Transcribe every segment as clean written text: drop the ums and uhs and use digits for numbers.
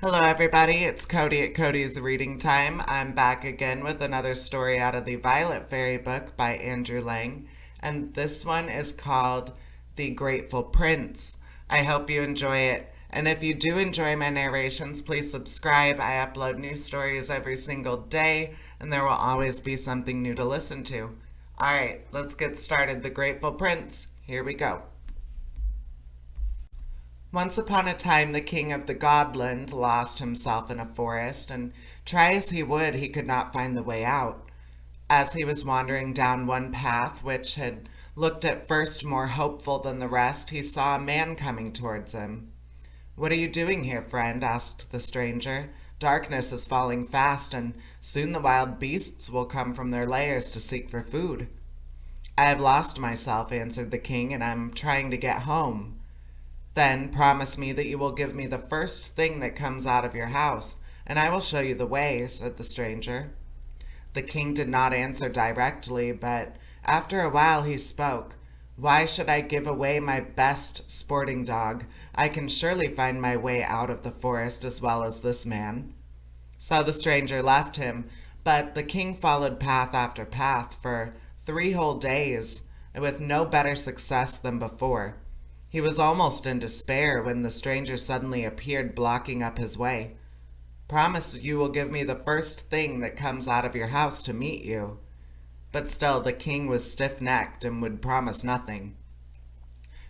Hello, everybody. It's Cody at Cody's Reading Time. I'm back again with another story out of the Violet Fairy book by Andrew Lang, and this one is called The Grateful Prince. I hope you enjoy it, and if you do enjoy my narrations, please subscribe. I upload new stories every single day, and there will always be something new to listen to. All right, let's get started. The Grateful Prince. Here we go. Once upon a time, the king of the Godland lost himself in a forest, and try as he would, he could not find the way out. As he was wandering down one path, which had looked at first more hopeful than the rest, he saw a man coming towards him. "What are you doing here, friend?" asked the stranger. "Darkness is falling fast, and soon the wild beasts will come from their lairs to seek for food." "I have lost myself," answered the king, "and I'm trying to get home." "Then promise me that you will give me the first thing that comes out of your house, and I will show you the way," said the stranger. The king did not answer directly, but after a while he spoke. "Why should I give away my best sporting dog? I can surely find my way out of the forest as well as this man." So the stranger left him, but the king followed path after path for 3 whole days, with no better success than before. He was almost in despair when the stranger suddenly appeared, blocking up his way. "Promise you will give me the first thing that comes out of your house to meet you." But still the king was stiff-necked and would promise nothing.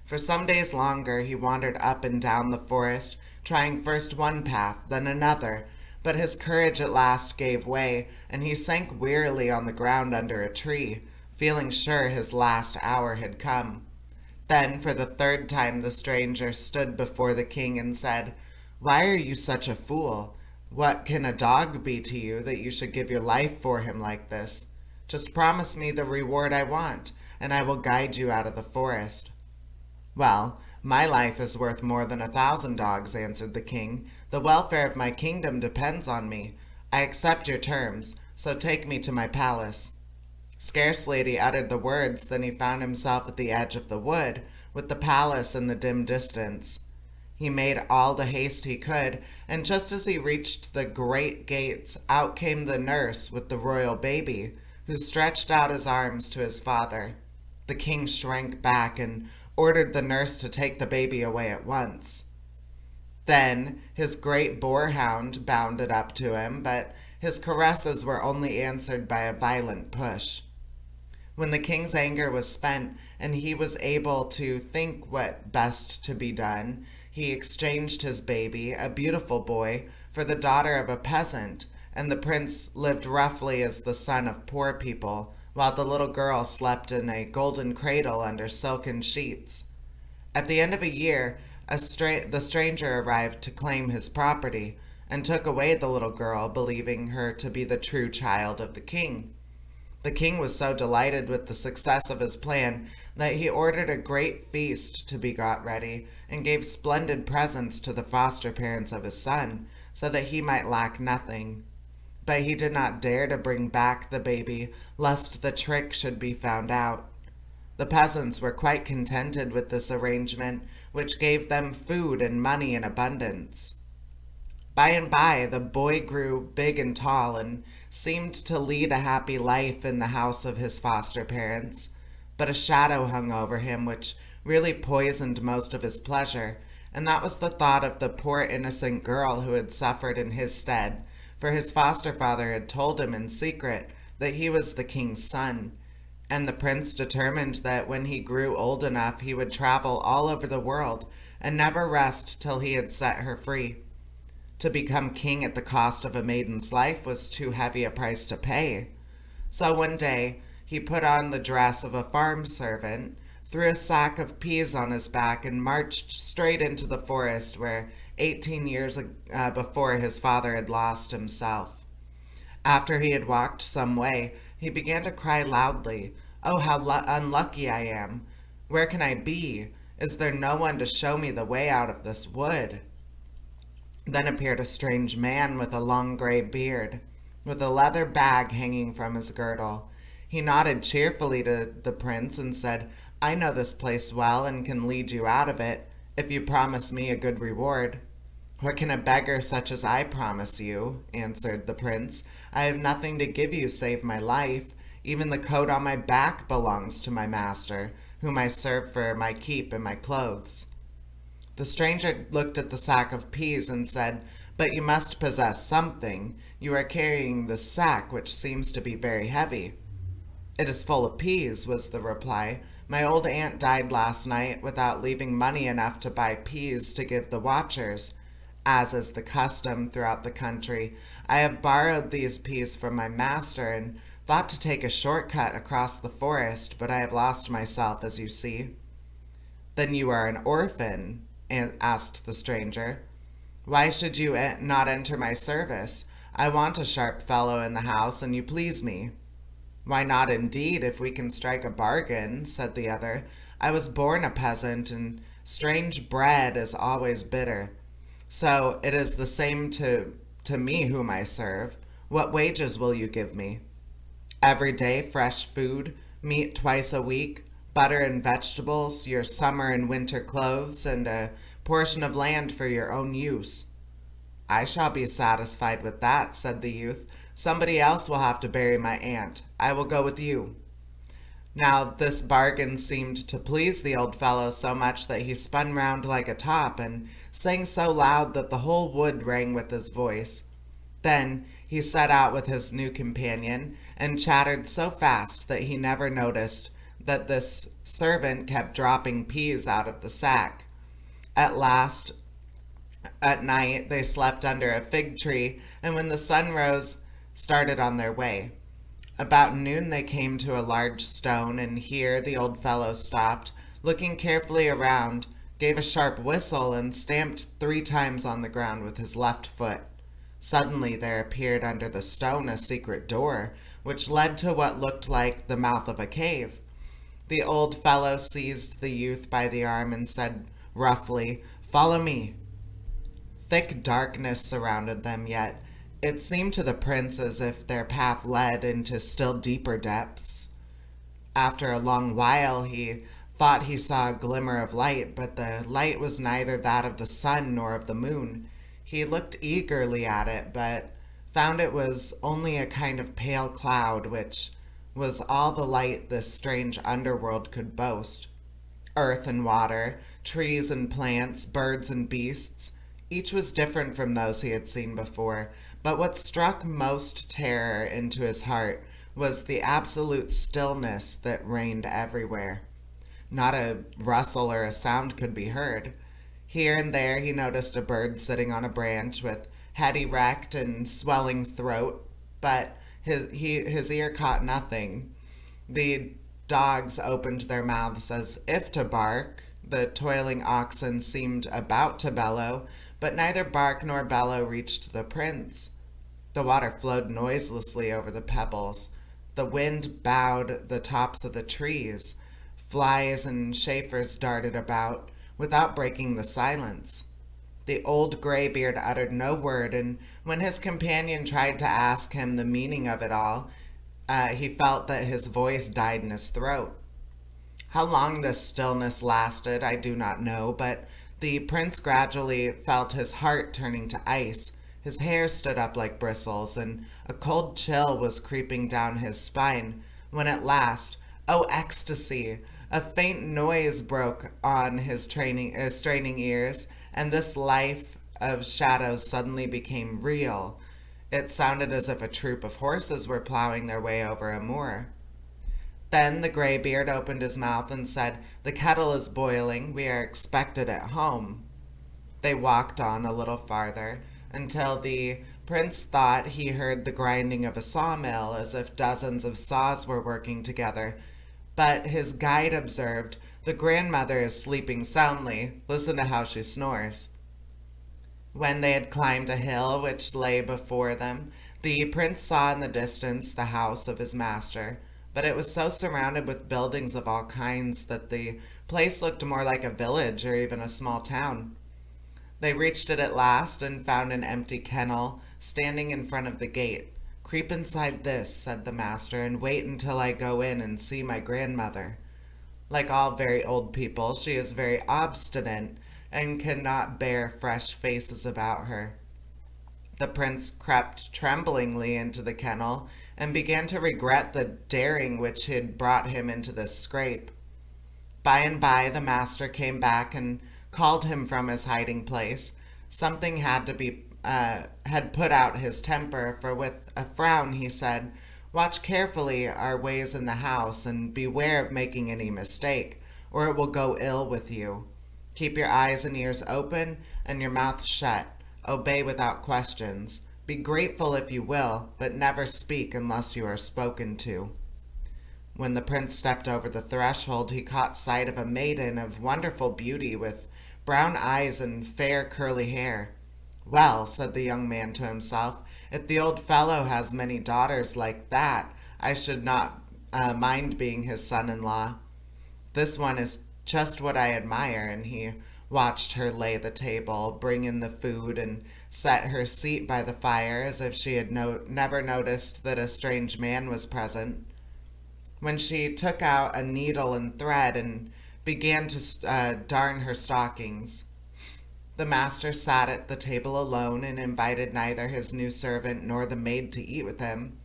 For some days longer he wandered up and down the forest, trying first one path, then another, but his courage at last gave way, and he sank wearily on the ground under a tree, feeling sure his last hour had come. Then, for the third time, the stranger stood before the king and said, "Why are you such a fool? What can a dog be to you that you should give your life for him like this? Just promise me the reward I want, and I will guide you out of the forest." "Well, my life is worth more than 1,000 dogs," answered the king. "The welfare of my kingdom depends on me. I accept your terms, so take me to my palace." Scarcely had he uttered the words than he found himself at the edge of the wood, with the palace in the dim distance. He made all the haste he could, and just as he reached the great gates, out came the nurse with the royal baby, who stretched out his arms to his father. The king shrank back and ordered the nurse to take the baby away at once. Then his great boarhound bounded up to him, but his caresses were only answered by a violent push. When the king's anger was spent and he was able to think what best to be done, he exchanged his baby, a beautiful boy, for the daughter of a peasant, and the prince lived roughly as the son of poor people, while the little girl slept in a golden cradle under silken sheets. At the end of a year, the stranger arrived to claim his property, and took away the little girl, believing her to be the true child of the king. The king was so delighted with the success of his plan that he ordered a great feast to be got ready, and gave splendid presents to the foster parents of his son, so that he might lack nothing. But he did not dare to bring back the baby, lest the trick should be found out. The peasants were quite contented with this arrangement, which gave them food and money in abundance. By and by, the boy grew big and tall, and seemed to lead a happy life in the house of his foster parents, but a shadow hung over him which really poisoned most of his pleasure, and that was the thought of the poor innocent girl who had suffered in his stead, for his foster father had told him in secret that he was the king's son, and the prince determined that when he grew old enough he would travel all over the world and never rest till he had set her free. To become king at the cost of a maiden's life was too heavy a price to pay. So one day he put on the dress of a farm servant, threw a sack of peas on his back, and marched straight into the forest where 18 years before his father had lost himself. After he had walked some way, he began to cry loudly, "Oh, how unlucky I am! Where can I be? Is there no one to show me the way out of this wood?" Then appeared a strange man with a long gray beard, with a leather bag hanging from his girdle. He nodded cheerfully to the prince and said, "I know this place well and can lead you out of it, if you promise me a good reward." "What can a beggar such as I promise you?" answered the prince. "I have nothing to give you save my life. Even the coat on my back belongs to my master, whom I serve for my keep and my clothes." The stranger looked at the sack of peas and said, "But you must possess something. You are carrying this sack, which seems to be very heavy." "It is full of peas," was the reply. "My old aunt died last night without leaving money enough to buy peas to give the watchers. As is the custom throughout the country, I have borrowed these peas from my master and thought to take a shortcut across the forest, but I have lost myself, as you see." "Then you are an orphan?" asked the stranger. "Why should you not enter my service? I want a sharp fellow in the house, and you please me." "Why not indeed, if we can strike a bargain?" said the other. "I was born a peasant, and strange bread is always bitter. So it is the same to me whom I serve. What wages will you give me?" "Every day fresh food, meat twice a week, butter and vegetables, your summer and winter clothes, and a portion of land for your own use." "I shall be satisfied with that," said the youth. "Somebody else will have to bury my aunt. I will go with you." Now this bargain seemed to please the old fellow so much that he spun round like a top and sang so loud that the whole wood rang with his voice. Then he set out with his new companion and chattered so fast that he never noticed that this servant kept dropping peas out of the sack. At last, at night, they slept under a fig tree, and when the sun rose, started on their way. About noon they came to a large stone, and here the old fellow stopped, looking carefully around, gave a sharp whistle, and stamped 3 times on the ground with his left foot. Suddenly there appeared under the stone a secret door, which led to what looked like the mouth of a cave. The old fellow seized the youth by the arm and said roughly, "Follow me." Thick darkness surrounded them, yet it seemed to the prince as if their path led into still deeper depths. After a long while he thought he saw a glimmer of light, but the light was neither that of the sun nor of the moon. He looked eagerly at it, but found it was only a kind of pale cloud, which was all the light this strange underworld could boast. Earth and water, trees and plants, birds and beasts, each was different from those he had seen before, but what struck most terror into his heart was the absolute stillness that reigned everywhere. Not a rustle or a sound could be heard. Here and there he noticed a bird sitting on a branch with head erect and swelling throat, but his ear caught nothing. The dogs opened their mouths as if to bark. The toiling oxen seemed about to bellow, but neither bark nor bellow reached the prince. The water flowed noiselessly over the pebbles. The wind bowed the tops of the trees. Flies and chafers darted about, without breaking the silence. The old graybeard uttered no word, and when his companion tried to ask him the meaning of it all, he felt that his voice died in his throat. How long this stillness lasted, I do not know, but the prince gradually felt his heart turning to ice. His hair stood up like bristles, and a cold chill was creeping down his spine, when at last, oh ecstasy! A faint noise broke on his straining ears, and this life of shadows suddenly became real. It sounded as if a troop of horses were plowing their way over a moor. Then the graybeard opened his mouth and said, "The kettle is boiling. We are expected at home." They walked on a little farther, until the prince thought he heard the grinding of a sawmill, as if dozens of saws were working together. But his guide observed, "The grandmother is sleeping soundly. Listen to how she snores." When they had climbed a hill which lay before them, the prince saw in the distance the house of his master, but it was so surrounded with buildings of all kinds that the place looked more like a village or even a small town. They reached it at last and found an empty kennel standing in front of the gate. "Creep inside this," said the master, "and wait until I go in and see my grandmother. Like all very old people, she is very obstinate, and could not bear fresh faces about her. The prince crept tremblingly into the kennel and began to regret the daring which had brought him into this scrape. By and by, the master came back and called him from his hiding place. Something had put out his temper, for with a frown he said, "Watch carefully our ways in the house, and beware of making any mistake, or it will go ill with you. Keep your eyes and ears open and your mouth shut. Obey without questions. Be grateful if you will, but never speak unless you are spoken to." When the prince stepped over the threshold, he caught sight of a maiden of wonderful beauty with brown eyes and fair curly hair. "Well," said the young man to himself, "if the old fellow has many daughters like that, I should not mind being his son-in-law. This one is just what I admire," and he watched her lay the table, bring in the food, and set her seat by the fire as if she had never noticed that a strange man was present. When she took out a needle and thread and began to darn her stockings, the master sat at the table alone and invited neither his new servant nor the maid to eat with him.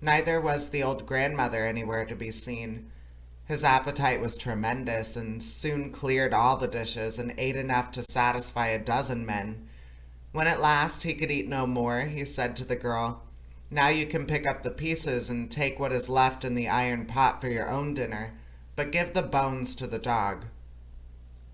Neither was the old grandmother anywhere to be seen. His appetite was tremendous and soon cleared all the dishes and ate enough to satisfy a dozen men. When at last he could eat no more, he said to the girl, "Now you can pick up the pieces and take what is left in the iron pot for your own dinner, but give the bones to the dog."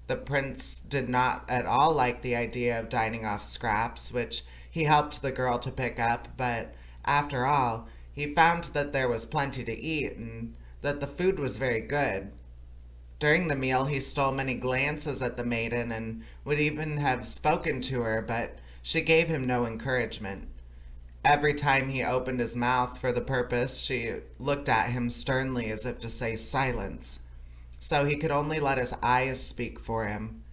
The prince did not at all like the idea of dining off scraps, which he helped the girl to pick up, but after all, he found that there was plenty to eat and that the food was very good. During the meal, he stole many glances at the maiden and would even have spoken to her, but she gave him no encouragement. Every time he opened his mouth for the purpose, she looked at him sternly as if to say silence. So he could only let his eyes speak for him.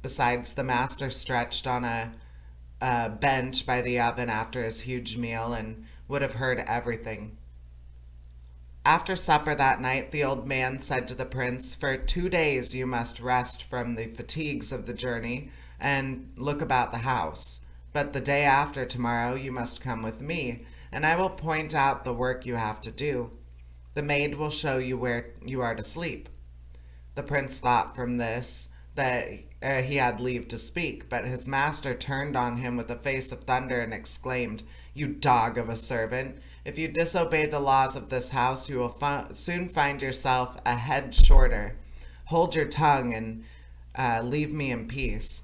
Besides, the master stretched on a bench by the oven after his huge meal and would have heard everything. After supper that night, the old man said to the prince, "For 2 days you must rest from the fatigues of the journey and look about the house. But the day after tomorrow you must come with me, and I will point out the work you have to do. The maid will show you where you are to sleep." The prince thought from this that he had leave to speak, but his master turned on him with a face of thunder and exclaimed, "You dog of a servant! If you disobey the laws of this house, you will soon find yourself a head shorter. Hold your tongue and leave me in peace."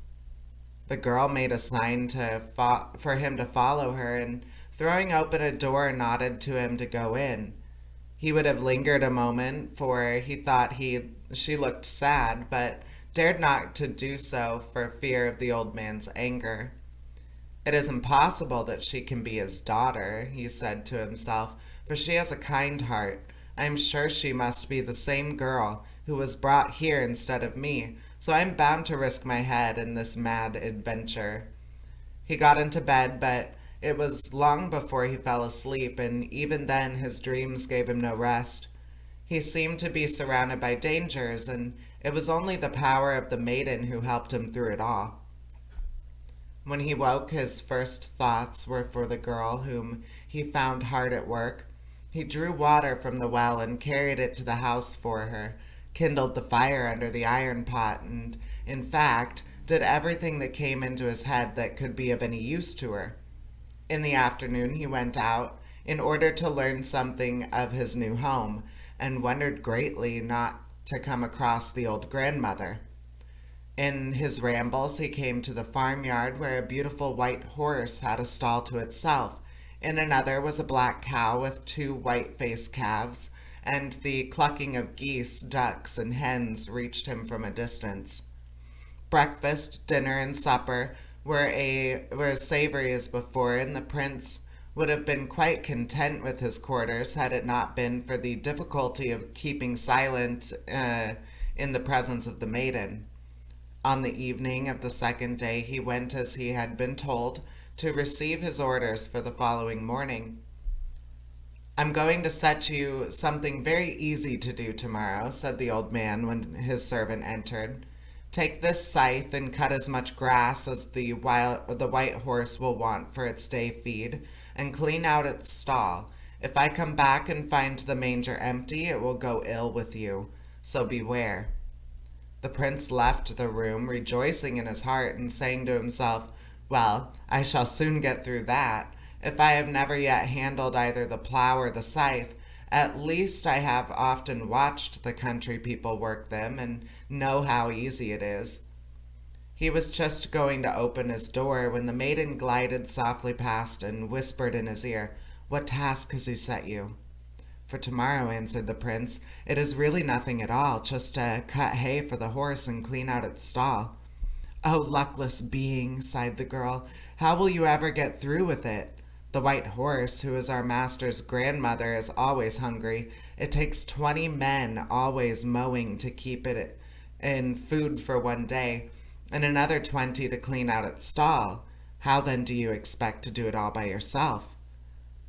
The girl made a sign for him to follow her, and throwing open a door, nodded to him to go in. He would have lingered a moment, for he thought she looked sad, but dared not to do so for fear of the old man's anger. "It is impossible that she can be his daughter," he said to himself, "for she has a kind heart. I am sure she must be the same girl who was brought here instead of me, so I am bound to risk my head in this mad adventure." He got into bed, but it was long before he fell asleep, and even then his dreams gave him no rest. He seemed to be surrounded by dangers, and it was only the power of the maiden who helped him through it all. When he woke, his first thoughts were for the girl, whom he found hard at work. He drew water from the well and carried it to the house for her, kindled the fire under the iron pot, and, in fact, did everything that came into his head that could be of any use to her. In the afternoon he went out in order to learn something of his new home, and wondered greatly not to come across the old grandmother. In his rambles he came to the farmyard, where a beautiful white horse had a stall to itself. In another was a black cow with 2 white-faced calves, and the clucking of geese, ducks, and hens reached him from a distance. Breakfast, dinner, and supper were as savory as before, and the prince would have been quite content with his quarters had it not been for the difficulty of keeping silent in the presence of the maiden. On the evening of the second day he went as he had been told to receive his orders for the following morning. "I'm going to set you something very easy to do tomorrow," said the old man when his servant entered. Take this scythe and cut as much grass as the white horse will want for its day feed, and clean out its stall. If I come back and find the manger empty, it will go ill with you, so beware." The prince left the room, rejoicing in his heart and saying to himself, "Well, I shall soon get through that. If I have never yet handled either the plow or the scythe, at least I have often watched the country people work them and know how easy it is." He was just going to open his door when the maiden glided softly past and whispered in his ear, "What task has he set you?" "For tomorrow," answered the prince. "It is really nothing at all, just to cut hay for the horse and clean out its stall." "Oh, luckless being," sighed the girl. "How will you ever get through with it? The white horse, who is our master's grandmother, is always hungry. It takes 20 men always mowing to keep it in food for one day, and another 20 to clean out its stall. How then do you expect to do it all by yourself?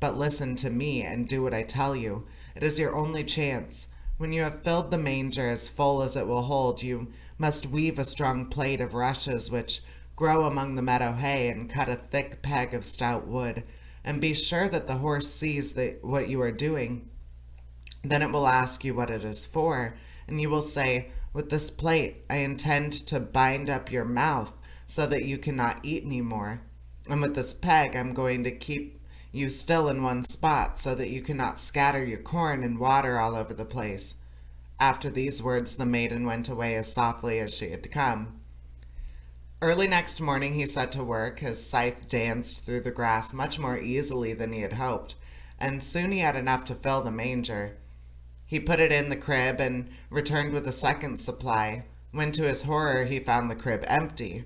But listen to me and do what I tell you. It is your only chance. When you have filled the manger as full as it will hold, you must weave a strong plate of rushes which grow among the meadow hay, and cut a thick peg of stout wood, and be sure that the horse sees what you are doing. Then it will ask you what it is for, and you will say, 'With this plate I intend to bind up your mouth so that you cannot eat any more, and with this peg I'm going to keep you still in one spot so that you cannot scatter your corn and water all over the place.'" After these words the maiden went away as softly as she had come. Early next morning he set to work. His scythe danced through the grass much more easily than he had hoped, and soon he had enough to fill the manger. He put it in the crib and returned with a second supply, when to his horror he found the crib empty.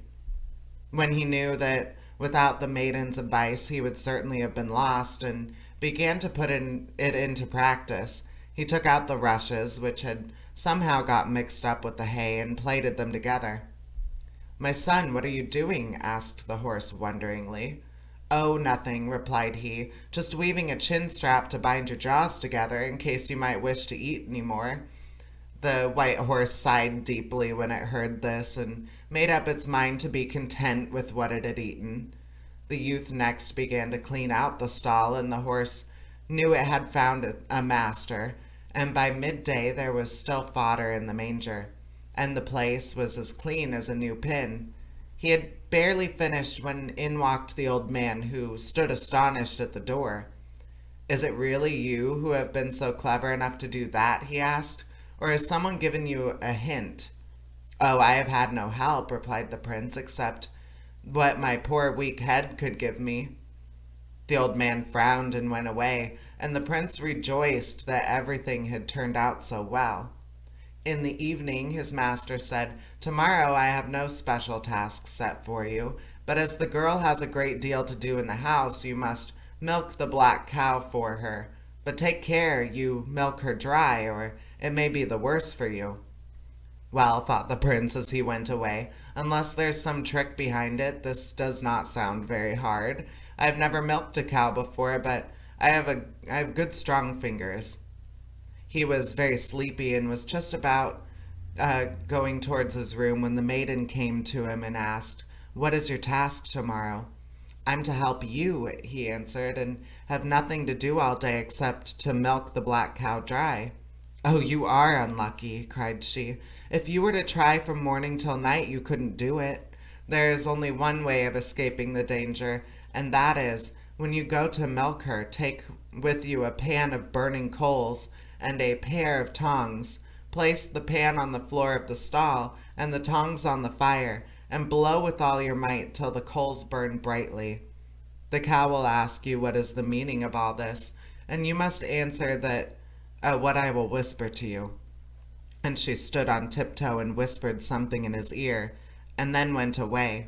When he knew that without the maiden's advice he would certainly have been lost, and began to put it into practice, he took out the rushes, which had somehow got mixed up with the hay, and plaited them together. "My son, what are you doing?" asked the horse wonderingly. "Oh, nothing," replied he, "just weaving a chin strap to bind your jaws together in case you might wish to eat any more." The white horse sighed deeply when it heard this, and made up its mind to be content with what it had eaten. The youth next began to clean out the stall, and the horse knew it had found a master, and by midday there was still fodder in the manger, and the place was as clean as a new pin. He had barely finished when in walked the old man, who stood astonished at the door. "Is it really you who have been so clever enough to do that?" he asked. "Or has someone given you a hint?" "Oh, I have had no help," replied the prince, "except what my poor weak head could give me." The old man frowned and went away, and the prince rejoiced that everything had turned out so well. In the evening his master said, "Tomorrow I have no special task set for you, but as the girl has a great deal to do in the house, you must milk the black cow for her. But take care you milk her dry, or it may be the worse for you." "Well," thought the prince as he went away, "unless there's some trick behind it, this does not sound very hard. I have never milked a cow before, but I have good strong fingers." He was very sleepy and was just about going towards his room when the maiden came to him and asked, "What is your task tomorrow?" "I'm to help you," he answered, "and have nothing to do all day except to milk the black cow dry." "Oh, you are unlucky," cried she. "If you were to try from morning till night, you couldn't do it. There is only one way of escaping the danger, and that is, when you go to milk her, take with you a pan of burning coals and a pair of tongs. Place the pan on the floor of the stall and the tongs on the fire, and blow with all your might till the coals burn brightly. The cow will ask you what is the meaning of all this, and you must answer that what I will whisper to you." And she stood on tiptoe and whispered something in his ear, and then went away.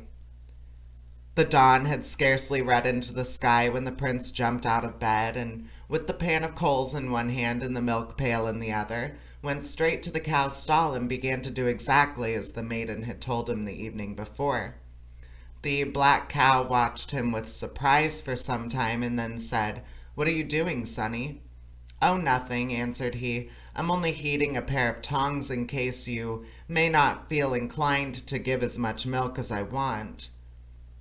The dawn had scarcely reddened the sky when the prince jumped out of bed, and with the pan of coals in one hand and the milk pail in the other, went straight to the cow's stall and began to do exactly as the maiden had told him the evening before. The black cow watched him with surprise for some time, and then said, "What are you doing, sonny?" Oh, nothing, answered he. I'm only heating a pair of tongs in case you may not feel inclined to give as much milk as I want.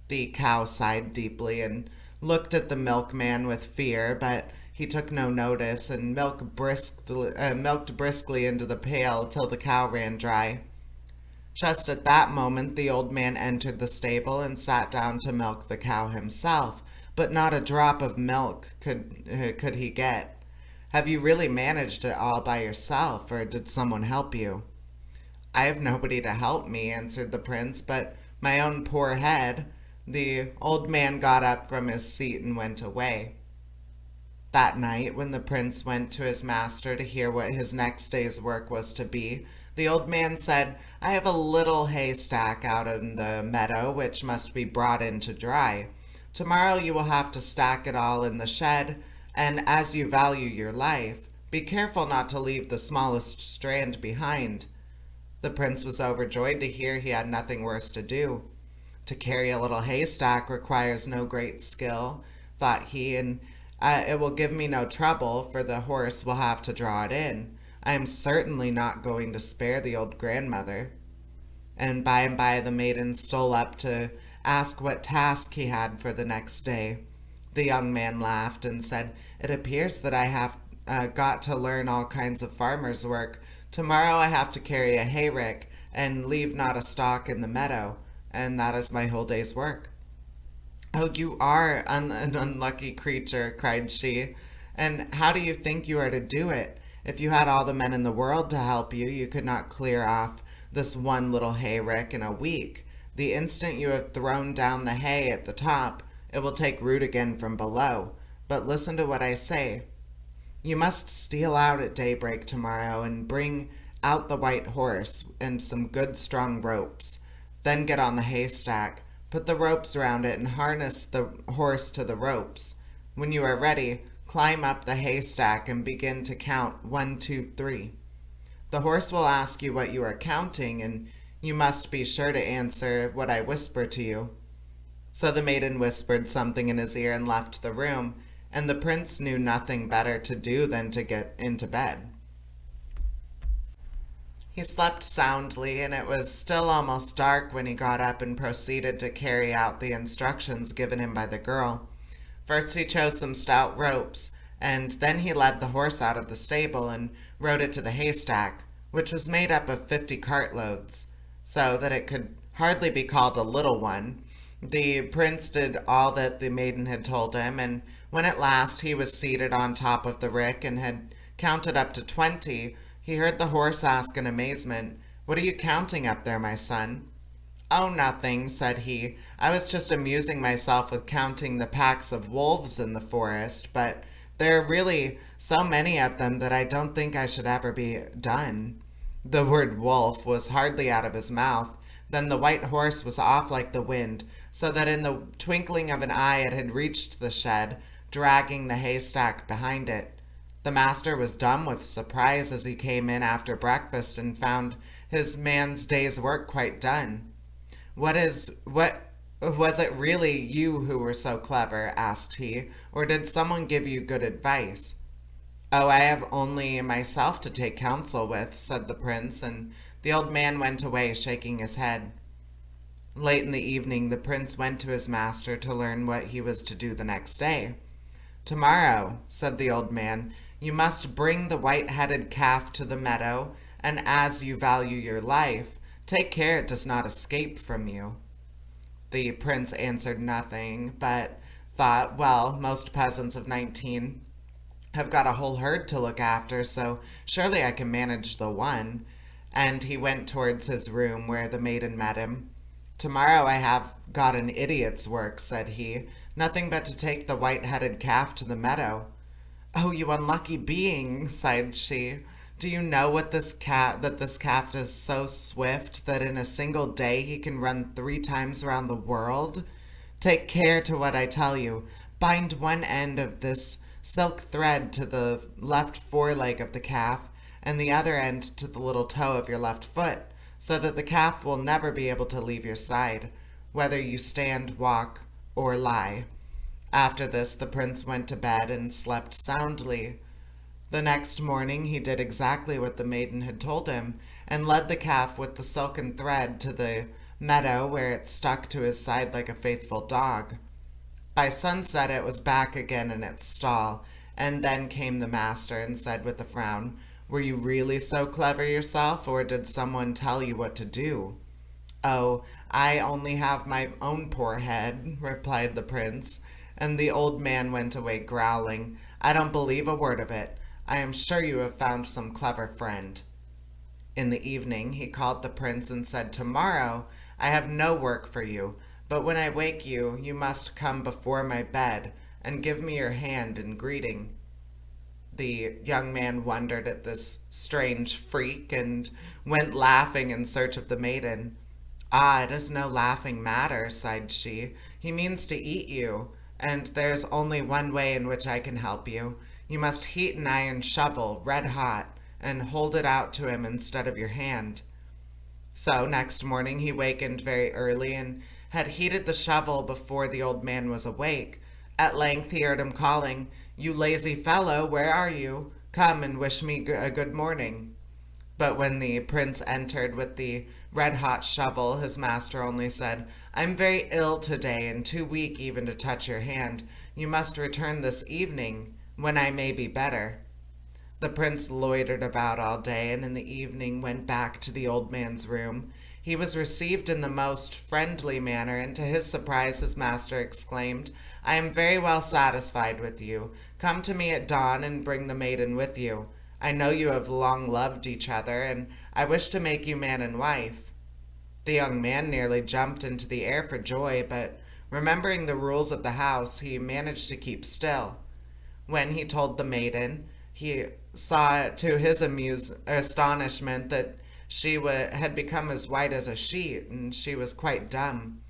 The cow sighed deeply and looked at the milkman with fear, but he took no notice and milked briskly into the pail till the cow ran dry. Just at that moment the old man entered the stable and sat down to milk the cow himself, but not a drop of milk could he get. Have you really managed it all by yourself, or did someone help you? I have nobody to help me, answered the prince, but my own poor head. The old man got up from his seat and went away. That night, when the prince went to his master to hear what his next day's work was to be, the old man said, I have a little haystack out in the meadow which must be brought in to dry. Tomorrow you will have to stack it all in the shed, and as you value your life, be careful not to leave the smallest strand behind. The prince was overjoyed to hear he had nothing worse to do. To carry a little haystack requires no great skill, thought he, and it will give me no trouble, for the horse will have to draw it in. I am certainly not going to spare the old grandmother. And by the maiden stole up to ask what task he had for the next day. The young man laughed and said, It appears that I have got to learn all kinds of farmer's work. Tomorrow I have to carry a hayrick and leave not a stalk in the meadow, and that is my whole day's work. Oh, you are an unlucky creature, cried she. And how do you think you are to do it? If you had all the men in the world to help you, you could not clear off this one little hayrick in a week. The instant you have thrown down the hay at the top, it will take root again from below. But listen to what I say. You must steal out at daybreak tomorrow and bring out the white horse and some good strong ropes. Then get on the haystack, put the ropes round it, and harness the horse to the ropes. When you are ready, climb up the haystack and begin to count 1, 2, 3. The horse will ask you what you are counting, and you must be sure to answer what I whisper to you. So the maiden whispered something in his ear and left the room, and the prince knew nothing better to do than to get into bed. He slept soundly, and it was still almost dark when he got up and proceeded to carry out the instructions given him by the girl. First he chose some stout ropes, and then he led the horse out of the stable and rode it to the haystack, which was made up of 50 cartloads, so that it could hardly be called a little one. The prince did all that the maiden had told him, and when at last he was seated on top of the rick and had counted up to 20, he heard the horse ask in amazement, What are you counting up there, my son? Oh, nothing, said he. I was just amusing myself with counting the packs of wolves in the forest, but there are really so many of them that I don't think I should ever be done. The word wolf was hardly out of his mouth. Then the white horse was off like the wind, so that in the twinkling of an eye it had reached the shed, dragging the haystack behind it. The master was dumb with surprise as he came in after breakfast and found his man's day's work quite done. What was it really you who were so clever? Asked he, or did someone give you good advice? Oh, I have only myself to take counsel with, said the prince, and the old man went away shaking his head. Late in the evening the prince went to his master to learn what he was to do the next day. Tomorrow, said the old man, you must bring the white-headed calf to the meadow, and as you value your life, take care it does not escape from you. The prince answered nothing, but thought, well, most peasants of 19 have got a whole herd to look after, so surely I can manage the one. And he went towards his room where the maiden met him. Tomorrow I have got an idiot's work, said he, nothing but to take the white-headed calf to the meadow. Oh, you unlucky being, sighed she. Do you know that this calf is so swift that in a single day he can run 3 times around the world? Take care to what I tell you. Bind one end of this silk thread to the left foreleg of the calf, and the other end to the little toe of your left foot, so that the calf will never be able to leave your side, whether you stand, walk, or lie. After this the prince went to bed and slept soundly. The next morning he did exactly what the maiden had told him, and led the calf with the silken thread to the meadow where it stuck to his side like a faithful dog. By sunset it was back again in its stall, and then came the master and said with a frown, "Were you really so clever yourself, or did someone tell you what to do?" "Oh, I only have my own poor head," replied the prince, and the old man went away growling, "I don't believe a word of it. I am sure you have found some clever friend." In the evening he called the prince and said, "Tomorrow I have no work for you, but when I wake you, you must come before my bed and give me your hand in greeting." The young man wondered at this strange freak and went laughing in search of the maiden. "Ah, it is no laughing matter," sighed she. "He means to eat you, and there's only one way in which I can help you. You must heat an iron shovel, red hot, and hold it out to him instead of your hand." So next morning he wakened very early and had heated the shovel before the old man was awake. At length he heard him calling, "You lazy fellow, where are you? Come and wish me a good morning." But when the prince entered with the red-hot shovel, his master only said, "I'm very ill today and too weak even to touch your hand. You must return this evening, when I may be better." The prince loitered about all day, and in the evening went back to the old man's room. He was received in the most friendly manner, and to his surprise his master exclaimed, "I am very well satisfied with you. Come to me at dawn and bring the maiden with you. I know you have long loved each other, and I wish to make you man and wife." The young man nearly jumped into the air for joy, but remembering the rules of the house, he managed to keep still. When he told the maiden, he saw to his astonishment that she had become as white as a sheet, and she was quite dumb.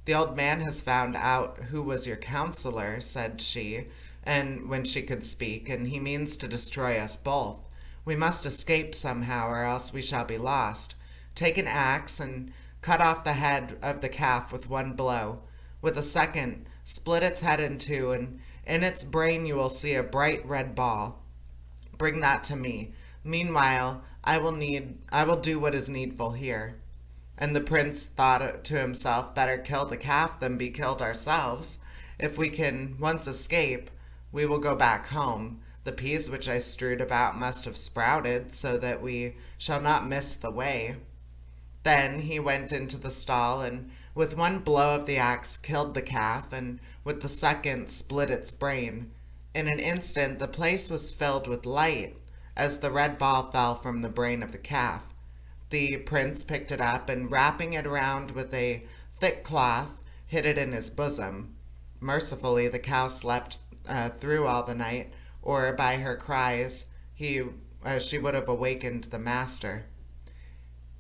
"The old man has found out who was your counselor," said she, and when she could speak, "and he means to destroy us both. We must escape somehow, or else we shall be lost. Take an axe and cut off the head of the calf with one blow. With a second, split its head in two, and in its brain you will see a bright red ball. Bring that to me. Meanwhile, I will do what is needful here." And the prince thought to himself, "Better kill the calf than be killed ourselves. If we can once escape, we will go back home. The peas which I strewed about must have sprouted, so that we shall not miss the way." Then he went into the stall, and with one blow of the axe killed the calf, and with the second split its brain. In an instant the place was filled with light, as the red ball fell from the brain of the calf. The prince picked it up, and wrapping it around with a thick cloth, hid it in his bosom. Mercifully the cow slept through all the night, or by her cries she would have awakened the master.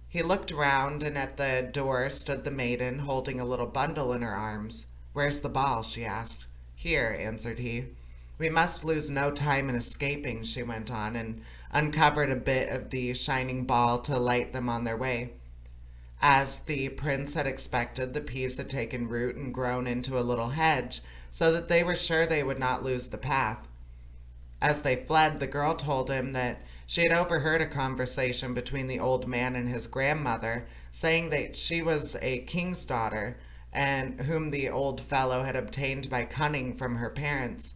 He looked round, and at the door stood the maiden, holding a little bundle in her arms. "Where's the ball?" she asked. "Here," answered he. "We must lose no time in escaping," she went on, and uncovered a bit of the shining ball to light them on their way. As the prince had expected, the peas had taken root and grown into a little hedge, so that they were sure they would not lose the path. As they fled, the girl told him that she had overheard a conversation between the old man and his grandmother, saying that she was a king's daughter, and whom the old fellow had obtained by cunning from her parents.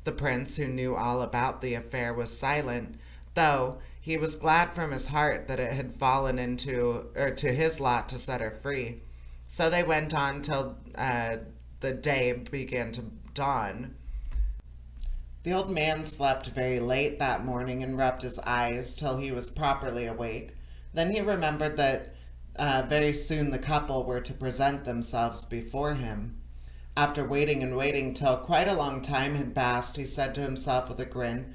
The prince, who knew all about the affair, was silent, though he was glad from his heart that it had fallen to his lot to set her free. So they went on till the day began to dawn. The old man slept very late that morning and rubbed his eyes till he was properly awake. Then he remembered that very soon the couple were to present themselves before him. After waiting and waiting till quite a long time had passed, he said to himself with a grin,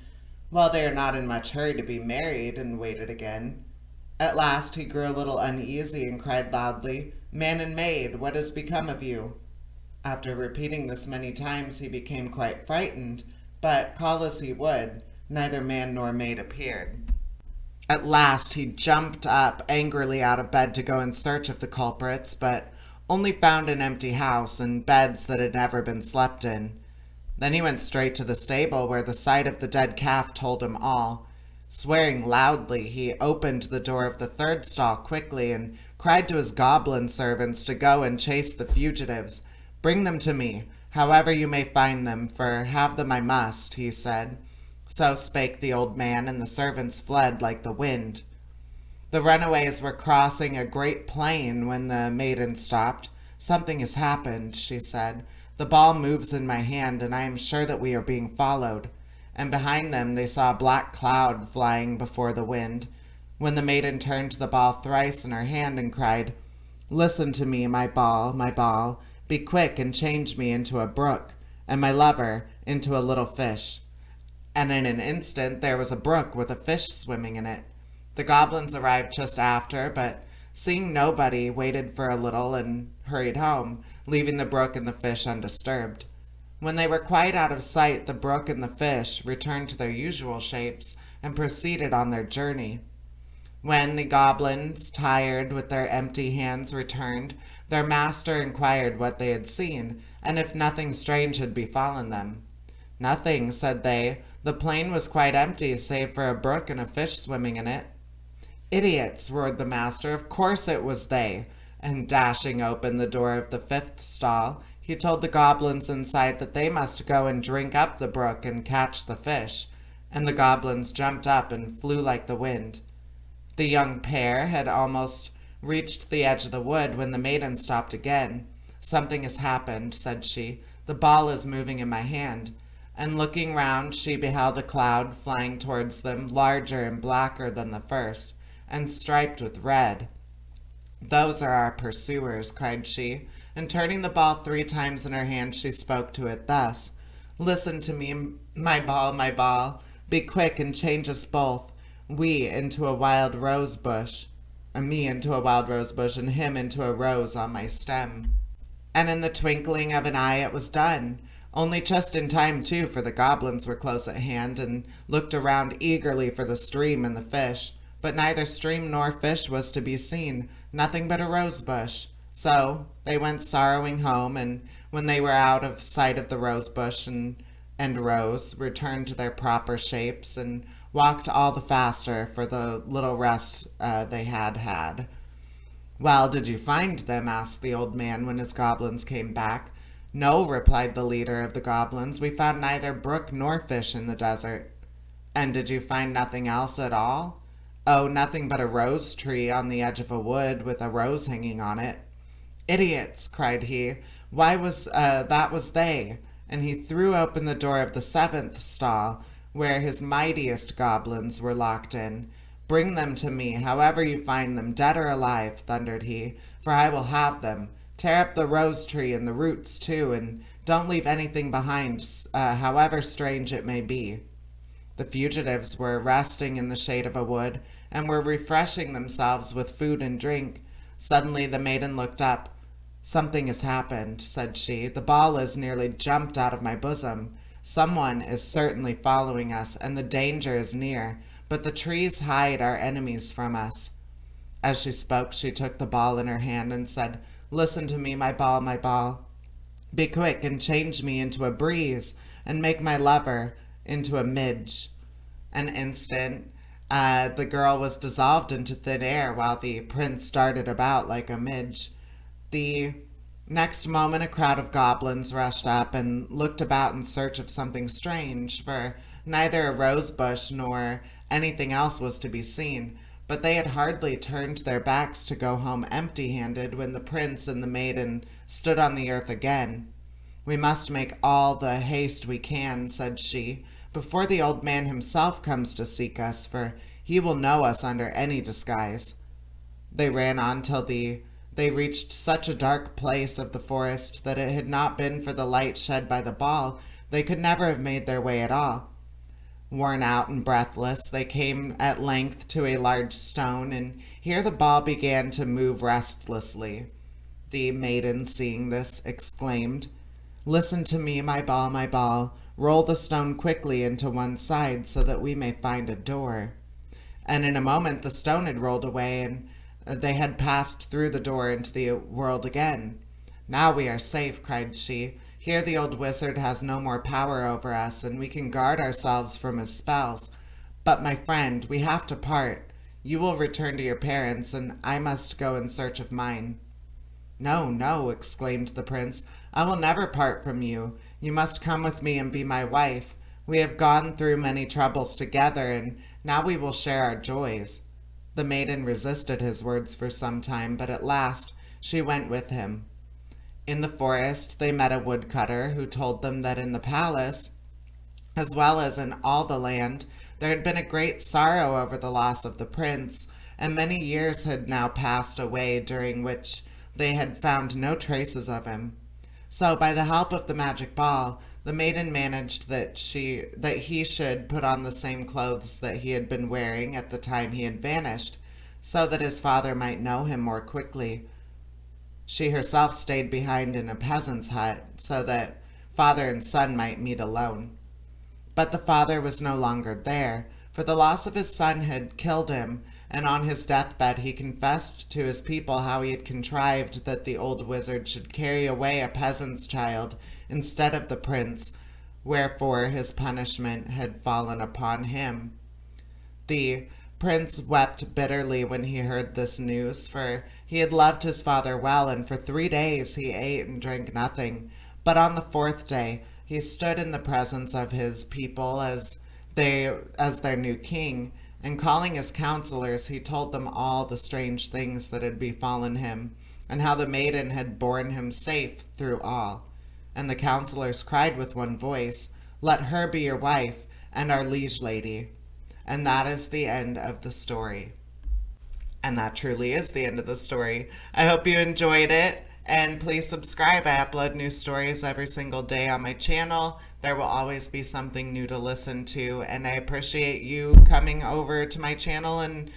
"Well, they are not in much hurry to be married," and waited again. At last he grew a little uneasy and cried loudly, "Man and maid, what has become of you?" After repeating this many times, he became quite frightened, but call as he would, neither man nor maid appeared. At last he jumped up angrily out of bed to go in search of the culprits, but only found an empty house and beds that had never been slept in. Then he went straight to the stable, where the sight of the dead calf told him all. Swearing loudly, he opened the door of the third stall quickly and cried to his goblin servants to go and chase the fugitives. "Bring them to me, however you may find them, for have them I must," he said. So spake the old man, and the servants fled like the wind. The runaways were crossing a great plain when the maiden stopped. "Something has happened," she said. "The ball moves in my hand, and I am sure that we are being followed." And behind them they saw a black cloud flying before the wind. When the maiden turned the ball thrice in her hand and cried, "Listen to me, my ball, be quick and change me into a brook, and my lover into a little fish." And in an instant there was a brook with a fish swimming in it. The goblins arrived just after, but seeing nobody, waited for a little and hurried home, leaving the brook and the fish undisturbed. When they were quite out of sight, the brook and the fish returned to their usual shapes and proceeded on their journey. When the goblins, tired with their empty hands, returned, their master inquired what they had seen, and if nothing strange had befallen them. "Nothing," said they. "The plain was quite empty, save for a brook and a fish swimming in it." "Idiots!" roared the master. "Of course it was they!" And dashing open the door of the fifth stall, he told the goblins inside that they must go and drink up the brook and catch the fish. And the goblins jumped up and flew like the wind. The young pair had almost reached the edge of the wood when the maiden stopped again. "Something has happened," said she. "The ball is moving in my hand." And looking round, she beheld a cloud flying towards them, larger and blacker than the first, and striped with red. "Those are our pursuers," cried she, and turning the ball 3 times in her hand, she spoke to it thus: "Listen to me, my ball, be quick and change us both, we into a wild rose bush, me into a wild rose bush, and him into a rose on my stem." And in the twinkling of an eye it was done. Only just in time, too, for the goblins were close at hand and looked around eagerly for the stream and the fish. But neither stream nor fish was to be seen, nothing but a rose bush. So they went sorrowing home, and when they were out of sight of the rose bush and rose, returned to their proper shapes and walked all the faster for the little rest they had had. "Well, did you find them?" asked the old man when his goblins came back. "No," replied the leader of the goblins. "We found neither brook nor fish in the desert." "And did you find nothing else at all?" "Oh, nothing but a rose tree on the edge of a wood with a rose hanging on it." "Idiots!" cried he. "Why that was they!" And he threw open the door of the 7th stall, where his mightiest goblins were locked in. "Bring them to me, however you find them, dead or alive," thundered he, "for I will have them. Tear up the rose tree and the roots too, and don't leave anything behind, however strange it may be." The fugitives were resting in the shade of a wood, and were refreshing themselves with food and drink. Suddenly the maiden looked up. "Something has happened," said she. "The ball is nearly jumped out of my bosom. Someone is certainly following us, and the danger is near, but the trees hide our enemies from us." As she spoke, she took the ball in her hand and said, "Listen to me, my ball. Be quick and change me into a breeze, and make my lover into a midge." An instant, the girl was dissolved into thin air, while the prince darted about like a midge. The next moment a crowd of goblins rushed up and looked about in search of something strange, for neither a rose bush nor anything else was to be seen. But they had hardly turned their backs to go home empty-handed when the prince and the maiden stood on the earth again. "We must make all the haste we can," said she, "before the old man himself comes to seek us, for he will know us under any disguise." They ran on till they reached such a dark place of the forest that it had not been for the light shed by the ball, they could never have made their way at all. Worn out and breathless, they came at length to a large stone, and here the ball began to move restlessly. The maiden, seeing this, exclaimed, "Listen to me, my ball. Roll the stone quickly into one side so that we may find a door." And in a moment the stone had rolled away, and they had passed through the door into the world again. "Now we are safe," cried she. Here the old wizard has no more power over us, and we can guard ourselves from his spells. But my friend, we have to part. You will return to your parents, and I must go in search of mine." "No, no," exclaimed the prince. "I will never part from you. You must come with me and be my wife. We have gone through many troubles together, and now we will share our joys." The maiden resisted his words for some time, but at last she went with him. In the forest they met a woodcutter who told them that in the palace, as well as in all the land, there had been a great sorrow over the loss of the prince, and many years had now passed away during which they had found no traces of him. So, by the help of the magic ball, the maiden managed that he should put on the same clothes that he had been wearing at the time he had vanished, so that his father might know him more quickly. She herself stayed behind in a peasant's hut, so that father and son might meet alone. But the father was no longer there, for the loss of his son had killed him, and on his deathbed he confessed to his people how he had contrived that the old wizard should carry away a peasant's child instead of the prince, wherefore his punishment had fallen upon him. The prince wept bitterly when he heard this news, for he had loved his father well, and for 3 days he ate and drank nothing. But on the 4th day he stood in the presence of his people as their new king, and calling his counselors, he told them all the strange things that had befallen him, and how the maiden had borne him safe through all. And the counselors cried with one voice, "Let her be your wife and our liege lady." And that is the end of the story. And that truly is the end of the story. I hope you enjoyed it. And please subscribe. I upload new stories every single day on my channel. There will always be something new to listen to. And I appreciate you coming over to my channel and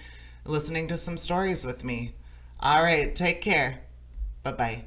listening to some stories with me. All right, take care. Bye-bye.